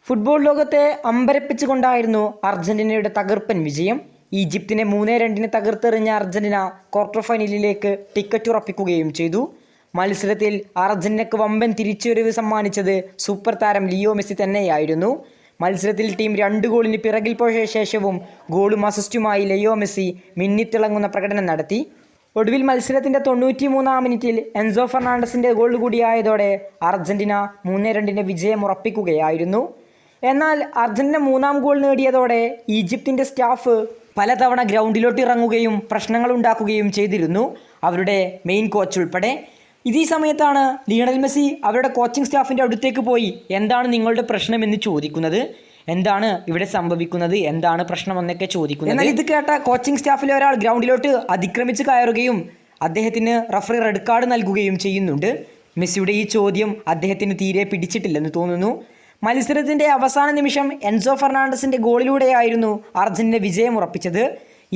Football ലോകത്തെ അമ്പരപ്പിച്ചുകൊണ്ടായിരുന്നു അർജന്റീനയുടെ തകർപ്പൻ വിജയം. ഈജിപ്തിനെ 3-2 തകർത്തെറിഞ്ഞ അർജന്റീന ക്വാർട്ടർ ഫൈനലിലേക്ക് ടിക്കറ്റ് ഉറപ്പിക്കുകയും ചെയ്തു. മത്സരത്തിൽ അർജന്റീനയ്ക്ക് വമ്പൻ തിരിച്ചുവരവ് സമ്മാനിച്ചത് സൂപ്പർ താരം ലിയോ മെസ്സി തന്നെയായിരുന്നു. മത്സരത്തിൽ ടീം 2 ഗോളിന് പിറകിൽ പോയ ശേഷവും ഗോളും അസിസ്റ്റുമായി ലിയോ മെസ്സി മിന്നിത്തിളങ്ങുന്ന പ്രകടനം നടത്തി. ഒടുവിൽ മത്സരത്തിൻ്റെ 93-ാം മിനിറ്റിൽ എൻസോ ഫെർണാണ്ടസിൻ്റെ ഗോൾ കൂടിയായതോടെ അർജന്റീന 3-2 വിജയം ഉറപ്പിക്കുകയായിരുന്നു. എന്നാൽ അർജന്റീന 3-ാം ഗോൾ നേടിയതോടെ ഈജിപ്തിൻ്റെ സ്റ്റാഫ് പലതവണ ഗ്രൗണ്ടിലോട്ട് ഇറങ്ങുകയും പ്രശ്നങ്ങൾ ഉണ്ടാക്കുകയും ചെയ്തിരുന്നു, അവരുടെ മെയിൻ കോച്ച് ഉൾപ്പെടെ. ഇതേ സമയത്താണ് ലിയണൽ മെസ്സി അവരുടെ കോച്ചിങ് സ്റ്റാഫിൻ്റെ അടുത്തേക്ക് പോയി എന്താണ് നിങ്ങളുടെ പ്രശ്നമെന്ന് ചോദിക്കുന്നത്, എന്താണ് ഇവിടെ സംഭവിക്കുന്നത്, എന്താണ് പ്രശ്നമെന്നൊക്കെ ചോദിക്കുന്നത്. എന്നാൽ ഇത് കേട്ട കോച്ചിങ് സ്റ്റാഫിലെ ഒരാൾ ഗ്രൗണ്ടിലോട്ട് അതിക്രമിച്ച് കയറുകയും അദ്ദേഹത്തിന് റഫറി റെഡ് കാർഡ് നൽകുകയും ചെയ്യുന്നുണ്ട്. മെസ്സിയുടെ ഈ ചോദ്യം അദ്ദേഹത്തിന് തീരെ പിടിച്ചിട്ടില്ലെന്ന് തോന്നുന്നു. മത്സരത്തിൻ്റെ അവസാന നിമിഷം എൻസോ ഫെർണാണ്ടസിൻ്റെ ഗോളിലൂടെയായിരുന്നു അർജന്റീന വിജയം ഉറപ്പിച്ചത്.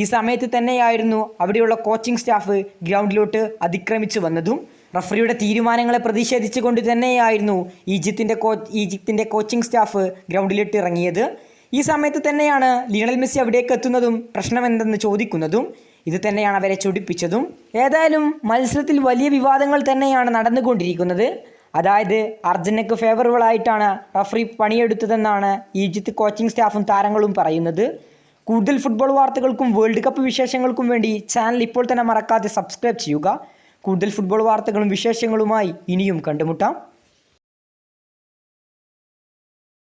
ഈ സമയത്ത് തന്നെയായിരുന്നു അവിടെയുള്ള കോച്ചിങ് സ്റ്റാഫ് ഗ്രൗണ്ടിലോട്ട് അതിക്രമിച്ചു വന്നതും. റഫറിയുടെ തീരുമാനങ്ങളെ പ്രതിഷേധിച്ചുകൊണ്ട് തന്നെയായിരുന്നു ഈജിപ്തിൻ്റെ കോച്ചിങ് സ്റ്റാഫ് ഗ്രൗണ്ടിലിട്ട് ഇറങ്ങിയത്. ഈ സമയത്ത് തന്നെയാണ് ലിയണൽ മെസ്സി അവിടേക്ക് എത്തുന്നതും പ്രശ്നമെന്തെന്ന് ചോദിക്കുന്നതും. ഇത് തന്നെയാണ് അവരെ ചൊടിപ്പിച്ചതും. ഏതായാലും മത്സരത്തിൽ വലിയ വിവാദങ്ങൾ തന്നെയാണ് നടന്നുകൊണ്ടിരിക്കുന്നത്. അതായത് അർജന്റീനയ്ക്ക് ഫേവറബിൾ ആയിട്ടാണ് റഫറി പണിയെടുത്തതെന്നാണ് ഈജിപ്ത് കോച്ചിങ് സ്റ്റാഫും താരങ്ങളും പറയുന്നത്. കൂടുതൽ ഫുട്ബോൾ വാർത്തകൾക്കും വേൾഡ് കപ്പ് വിശേഷങ്ങൾക്കും വേണ്ടി ചാനൽ ഇപ്പോൾ തന്നെ മറക്കാതെ സബ്സ്ക്രൈബ് ചെയ്യുക. കൂടുതൽ ഫുട്ബോൾ വാർത്തകളും വിശേഷങ്ങളുമായി ഇനിയും കണ്ടുമുട്ടാം.